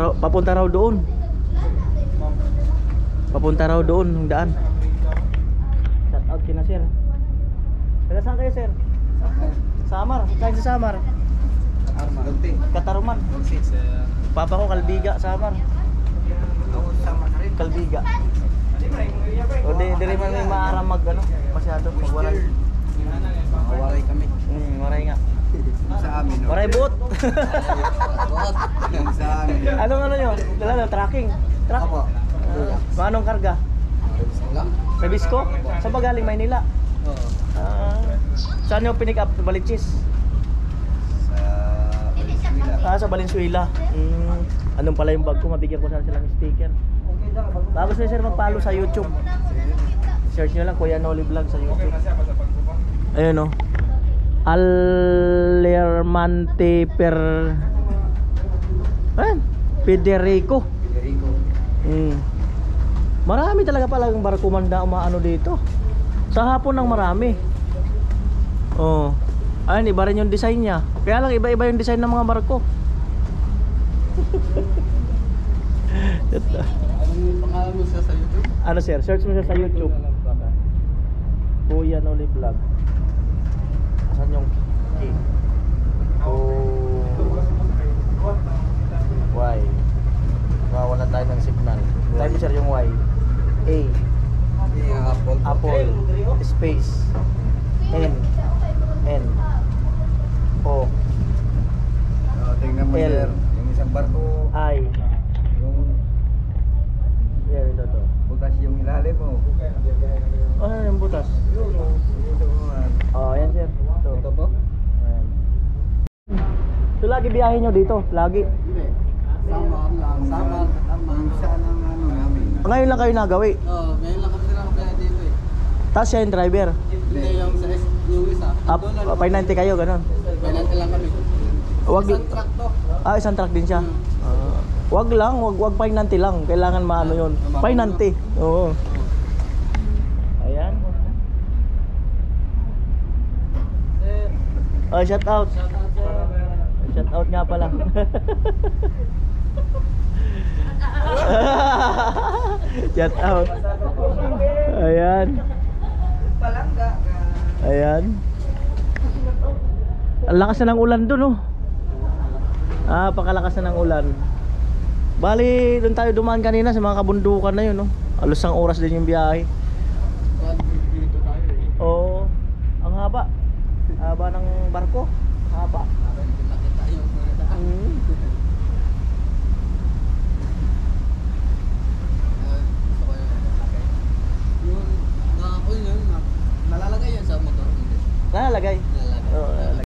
raw doon. Papunta raw doon ng daan. Shout out kina sir. Taga saan kayo sir? Samar. Saan sa Samar? Katarman. Papa ko Kalbiga, Samar. Kalbiga. O di rin man may maaram mag ano, masyado magwaray. Mawaray kami. Waray nga. Sa amin. No? Waray boot. Sa amin. Ano yun? Dala tracking. Truck. Apo. Manong karga? Lang. May bisko? Saan ba galing Maynila? Oo. Saan yung pinick up? Balichis? Sa Valenzuela. Sa Valenzuela. Anong pala yung bag ko? Mabigyan ko sana silang sticker. Bago sir magpalo sa YouTube. Search nyo lang Kuya Noli Vlog sa YouTube. Ayun o. Alermante per Federico. Marami talaga pala yung barko manda umaano dito. Sa hapon nang marami. Oh. Ayun, iba rin yung design niya. Kaya lang iba-iba yung design ng mga barko. Anong pangalan mo sa YouTube? Ano sir? Search mo siya sa YouTube. Kuya Noli Vlog. Saan yung key? Oh. Y. Wala tayo ng signal. Tayo mo sir yung Y. A. Apple. Space. N. O. Tingnan mo L. sir, yung isang barko, I. yung Yan ito to. butas yung ilalim mo. Ano yung butas? Oh, yan sir. Ito po? Ayan. So lagi biyahe nyo dito? Lagi? Hindi. Sama lang. Sama siya ng ano namin. Ngayon lang kayo nagawi? Oo, ngayon lang kami nakapaya dito eh. Tapos siya yung driver? Hindi yung sa yung isa. Up, 590 kayo, ganun? Penalty lang kami. Wag, Isang truck to. isang truck din siya? Wag lang, wag 590 lang. Kailangan maano yun. 590. Oo. Ayan. Oh, shout out. Shout out nga pala. Shout out. Ayan. Ayan. Ang lakas na ng ulan dun, oh. Pakalakas na ng ulan. Bali, doon tayo dumaan kanina sa mga kabundukan na yun, no? Alos ang oras din yung biyahe. Oo. Ang haba. Haba ng barko. Haba. Nalalagay yan sa motor. Nalalagay. Nalalagay. Oo, nalalagay.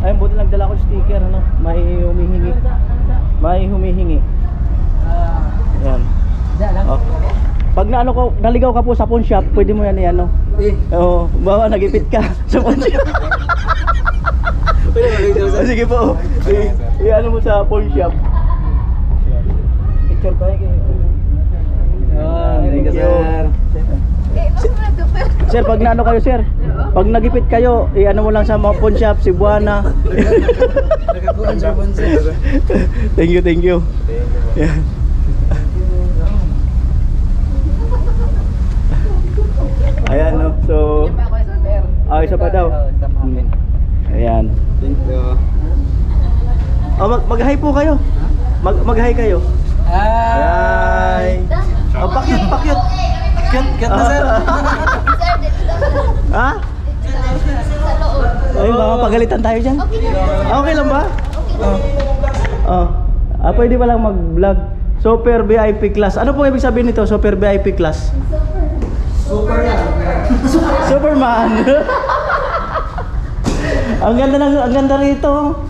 Ayun, buti nagdala ko yung sticker, ano? May humihingi. May humihingi. Yan. Oh. Pag na ano ko, naligaw ka po sa pawn shop, pwede mo yan ano. Oo, bawa nagipit ka sa pawn shop. Sige po. I-ano mo sa pawn shop. Picture tayo kayo. Thank you, sir. Sir, pag naano kayo, sir, pag nagipit kayo, i-ano mo lang sa mga pawn shop, Cebuana. Nagkakuan sa bansa. Thank you, thank you. Yeah. Ayan, no. So, isa pa daw. Ayan. Thank you. Oh, mag-hi po kayo. Mag-hi kayo. Hi. Oh, pakyut, pakyut. Cute na sir. Ha? Ay, baka pagalitan tayo dyan. Okay lang ba? Oh. Pwede ba lang mag-vlog? Super VIP class. Ano po ibig sabihin nito? Super VIP class? Super yan. Superman. Ang ganda rito.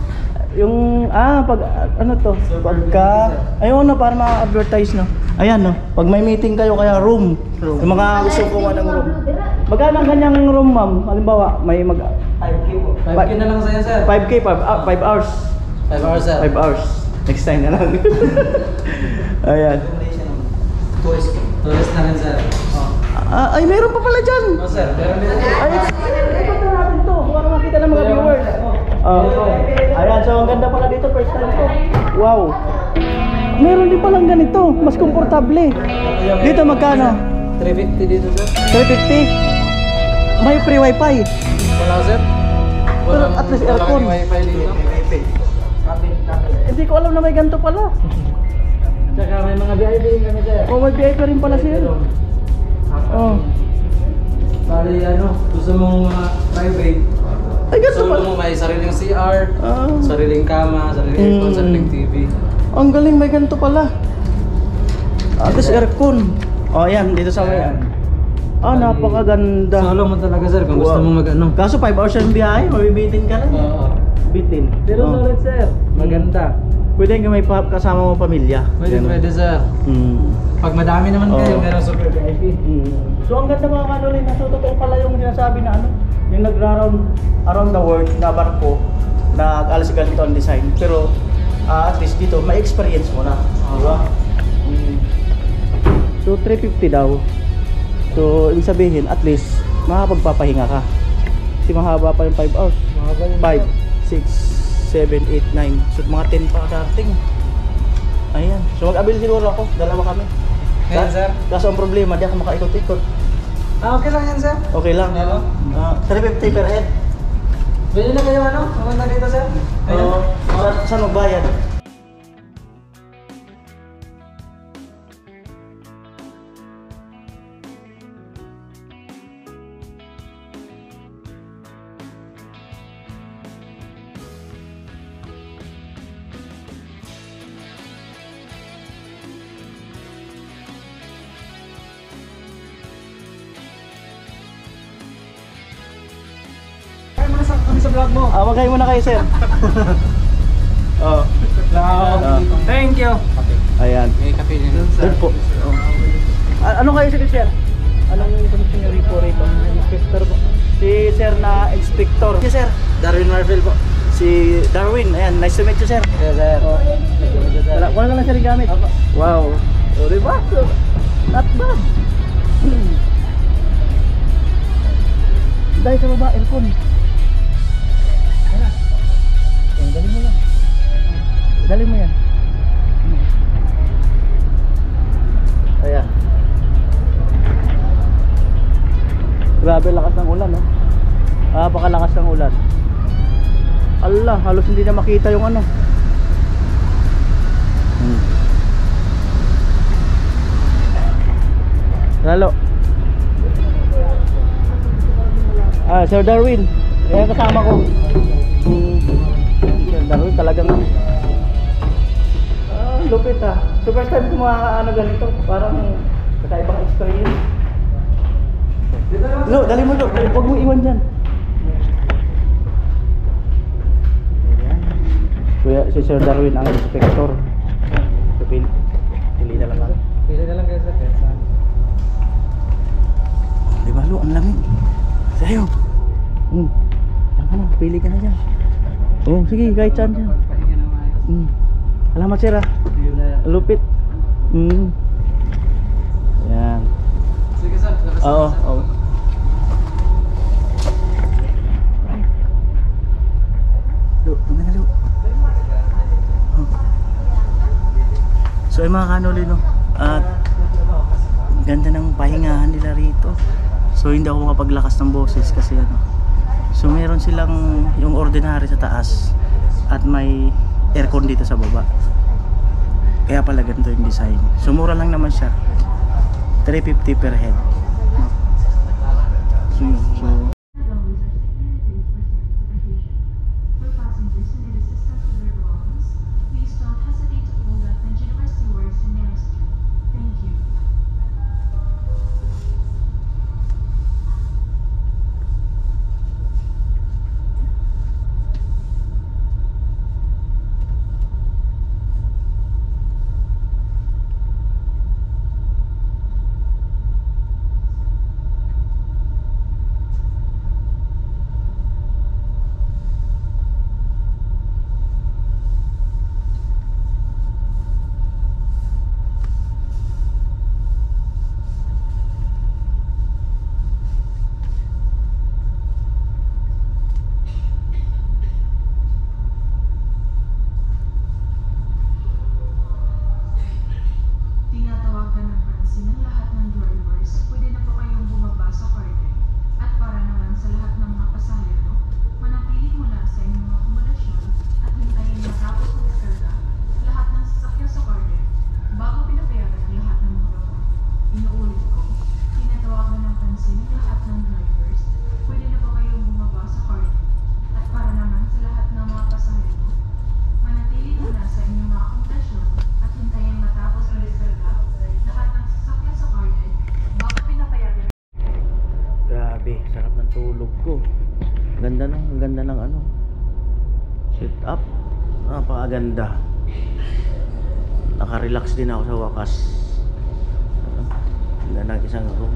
Yung pag ano to? Pagka ayun no, para ma-advertise no. Ayan no. Pag may meeting kayo kaya room. Yung mga gusto ko ng room. Magkano ang kanyang room, ma'am? Halimbawa, may 5K po. 5K na lang sa'yo sir. 5K 5 hours. 5 hours sir. 5 hours. Next time na lang. Ayan. Tourist na rin sir. Ay, meron pa pala dyan. Oh sir, meron din. Ay, ipot na natin to para makita ng mga viewers. Ayan, so ang ganda pala dito, first time ko. Wow. Meron din palang ganito, mas komportable. Dito magkano? 350 dito sir. 350. May free wifi. Wala sir. Pero at least aircon. Wifi dito. Hindi ko alam na may ganito pala. Tsaka may mga VIP din kami sir. Oh, may VIP rin pala sir. Oh. Bali gusto mong private. Ay, ganito Gusto pala. mo may sariling CR, Ah. sariling kama, sariling aircon, sariling TV. Ang galing, may ganito pala. At least aircon. Oh, ayan, dito sa may. Napakaganda. Solo mo talaga sir kung gusto Wow. mong mag-ano. Kaso 5 hours yung biyahe, mabibitin ka na. Oo. Bitin. Pero Oh. solid sir, maganda. Pwede ka may kasama mo pamilya. Pwede, Ganun. pwede sir. Hmm. Pag madami naman Oo. kayo, meron super VIP. So ang ganda mga kanolin, so totoo pala yung sinasabi na yung nagra-round around the world na barko na alas ganito ang design. Pero at least dito may experience mo na, di ba? So 350 daw. So ibig sabihin at least makapagpapahinga ka. Kasi mahaba pa yung 5 hours. 5, 6, 7, 8, 9. So mga 10 pa darating. Ayan. So mag-abil siguro ako, dalawa kami. Ngayon sir? Kaso ang problema, di ako makaikot-ikot. Okay lang yan sir. Okay lang. Hello? 350 per head. Pwede na kayo pumunta dito sir? Oo. Saan magbayad? Sa vlog mo. Magkain muna kayo, sir. Oo. Thank you. Ayan. May kape din Doon po. Ano kayo sir? Anong connection niyo po rito? Inspector po. Si sir na inspector. Si sir. Darwin Marvel po. Si Darwin. Ayan, nice to meet you, sir. Yes sir. Wala ka lang sir gamit. Wow. O, diba? So, not bad. Dahil sa baba, aircon. Ayan, dali mo yan. Dali mo yan. Ayan. Grabe lakas ng ulan, no? Napakalakas ng ulan. Allah, halos hindi na makita yung ano. Lalo. Sir Darwin. Ayan kasama ko. Sir Darwin talagang lupit So first time ko makakaano ganito. Parang kakaibang experience. Lo, dali mo lo. Huwag mo iwan dyan. Kuya, si Sir Darwin ang inspector. Pili na lang ako. Pili na lang kayo sir. Di ba lo, ang lamig. Sayo. Yan ka na, pili ka na dyan. Sige, kahit saan dyan. Pahinga na maayos. Salamat sir Lupit. Yan. Sige sir. Oo. kanuli, no? At ganda ng pahingahan nila rito. So hindi ako makapaglakas ng boses kasi ano. So meron silang yung ordinary sa taas at may aircon dito sa baba. Kaya pala ganito yung design. So mura lang naman siya. 350 per head. So yun. So For passengers who need assistance with their belongings, please don't hesitate to call the attention of our stewards in nearest you. Thank you. Tinatawagan ng pansin ng lahat ng drivers, pwede na po kayong bumaba sa curtain. At para naman sa lahat ng mga pasahero, manatili muna sa inyong akomodasyon at hintayin matapos magkarga lahat ng sasakyan sa curtain bago pinapayagan ang lahat ng mga baba. Inuulit ko, tinatawagan ng pansin ng lahat ng drivers, pwede na po kayong bumaba sa curtain. At para naman sa lahat ng mga pasahero, manatili muna sa inyong mga akomodasyon at hintayin matapos magkarga lahat ng sasakyan sa curtain bago pinapayagan. grabe, sarap ng tulog ko. Ang ganda ng ano. Sit up. Napakaganda. Naka-relax din ako sa wakas. Ganda ng isang room.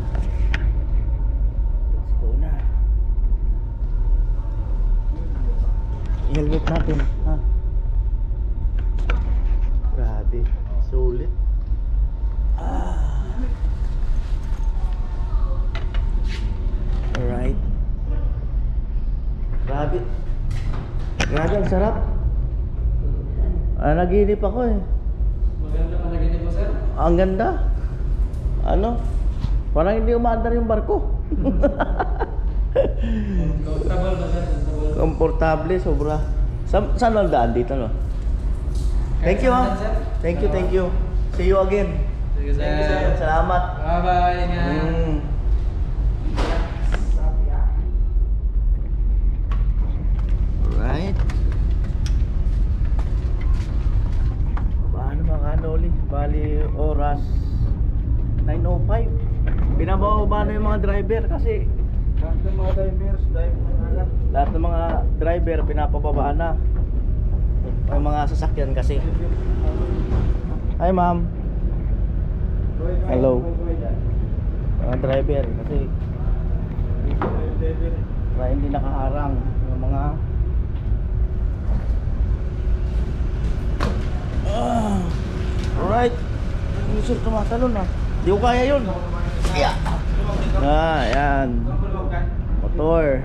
Let's go na. I-helmet natin, ha? Grabe, sulit. Alright. Grabe, ang sarap. Naginip ako eh. Maganda ka naginip mo, sir? Ang ganda. Ano? Parang hindi umaandar yung barko. Comfortable ba, sir? Komportable, sobra. Saan lang daan dito, no? Thank you, ha? Thank you. See you again. Sige, sir. Salamat. Bye-bye. Ingat. Alright. Paano mga kanoli? Bali oras 9:05. Binababa na yung mga driver kasi Lahat ng mga divers, dive na lang. lahat ng mga driver pinapababa na. May mga sasakyan kasi. Hi ma'am. Hello. Mga driver kasi para hindi nakaharang yung mga alright. Yung sir tumatalon na. Di ko kaya yun. Yeah. Yan. Motor.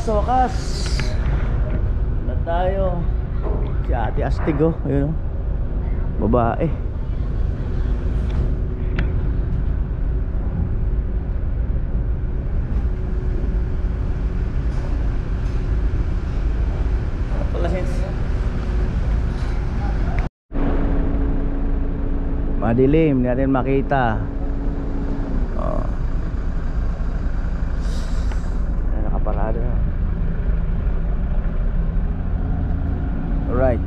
Sa wakas. Na tayo. Si Ate Astig, oh. Ayun, oh. Babae. Madilim, hindi natin makita. Oh. Ayan, nakaparado na. Alright.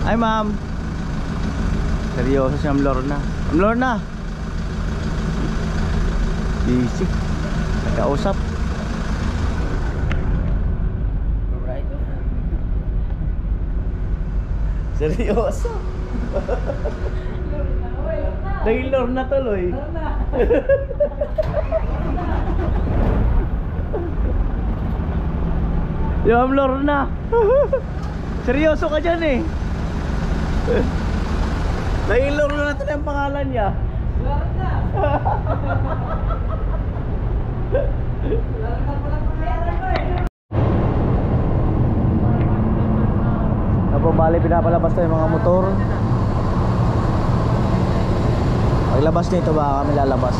Hi ma'am. Seryoso si Ma'am Lorna. Ma'am Lorna. Busy. Nagkausap. Alright. Seryoso. Naging Lorna tuloy. Yung Ma'am Lorna. Seryoso ka dyan eh. Naging Lorna na tuloy ang pangalan niya. Lorna. Lorna pala pangalan mo eh. po, bali pinapalabas na yung mga motor. Paglabas nito baka kami lalabas.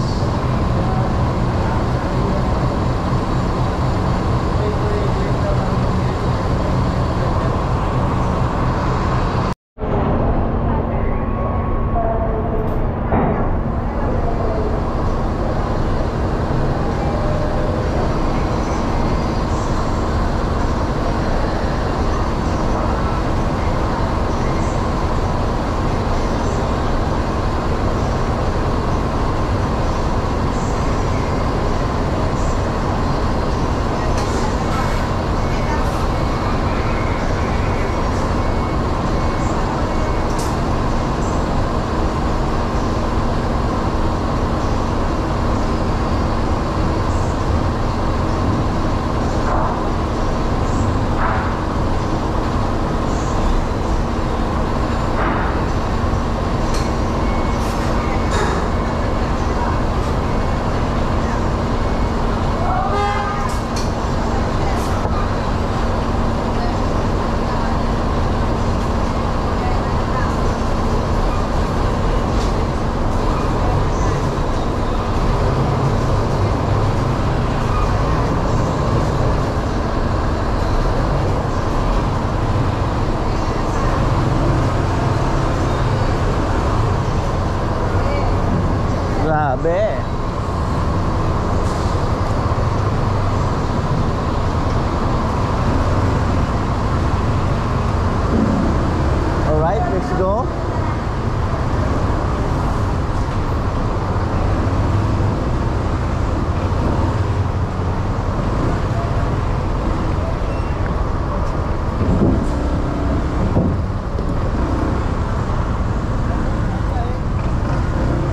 Grabe. Alright, let's go.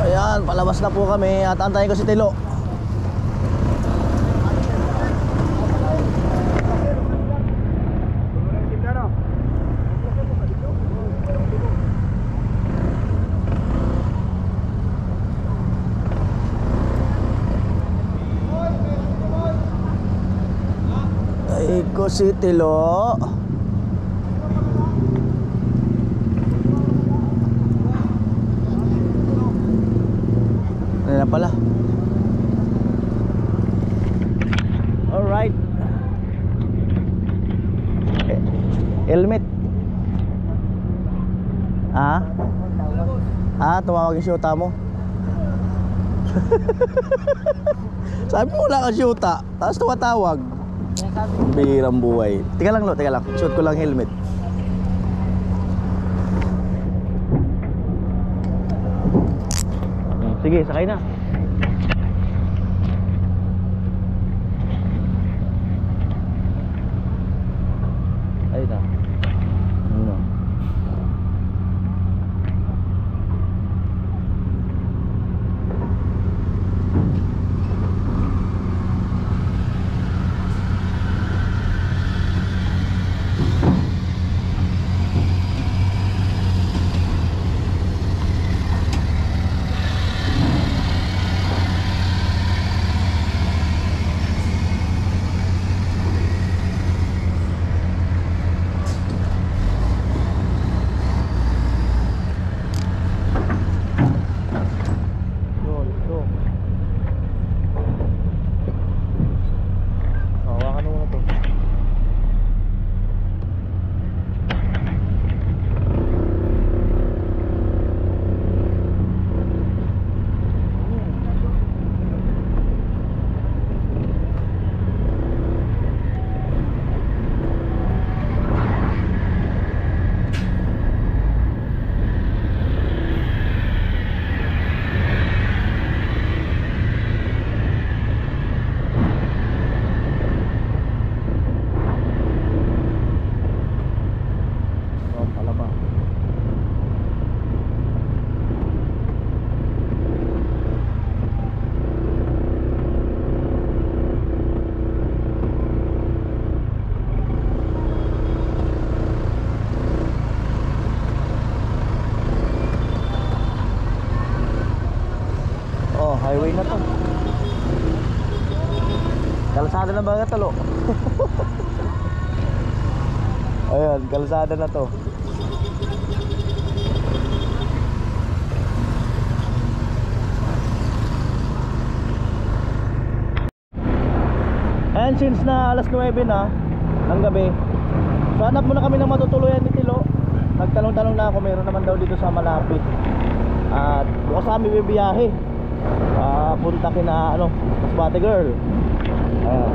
Ayan, palabas na po kami at antayin ko si Tilo. Antayin ko si Tilo. Ano na pala? Alright. Helmet. Tumawag yung syuta mo. Sabi mo wala kang syuta, tapos tumatawag. Bihirang buhay. Teka lang, teka lang. Shoot ko lang helmet. Sige, sakay na. Ayun na. Ano? Highway na to. Kalsada na ba talo? Ayan, Ayan, kalsada na to. And since na alas 9 na ng gabi, so hanap muna kami ng matutuluyan ni Tilo. Nagtanong-tanong na ako, meron naman daw dito sa malapit. At bukas kami bibiyahe. Punta kina Masbate Girl. Ayan.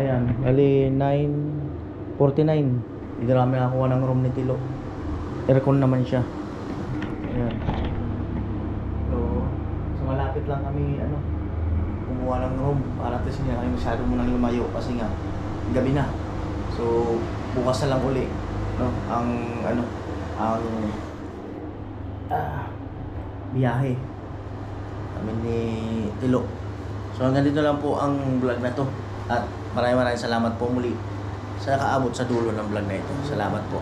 Ayan, bali 9:49. Hindi namin nakakuha ng room ni Tilo. Aircon naman siya. Ayan. So malapit lang kami kumuha ng room para at least hindi na kami masyado munang lumayo kasi nga gabi na. So bukas na lang uli ang biyahe kami ni Tilo. So hanggang dito lang po ang vlog na to. At maraming salamat po muli sa nakaabot sa dulo ng vlog na ito. Salamat po.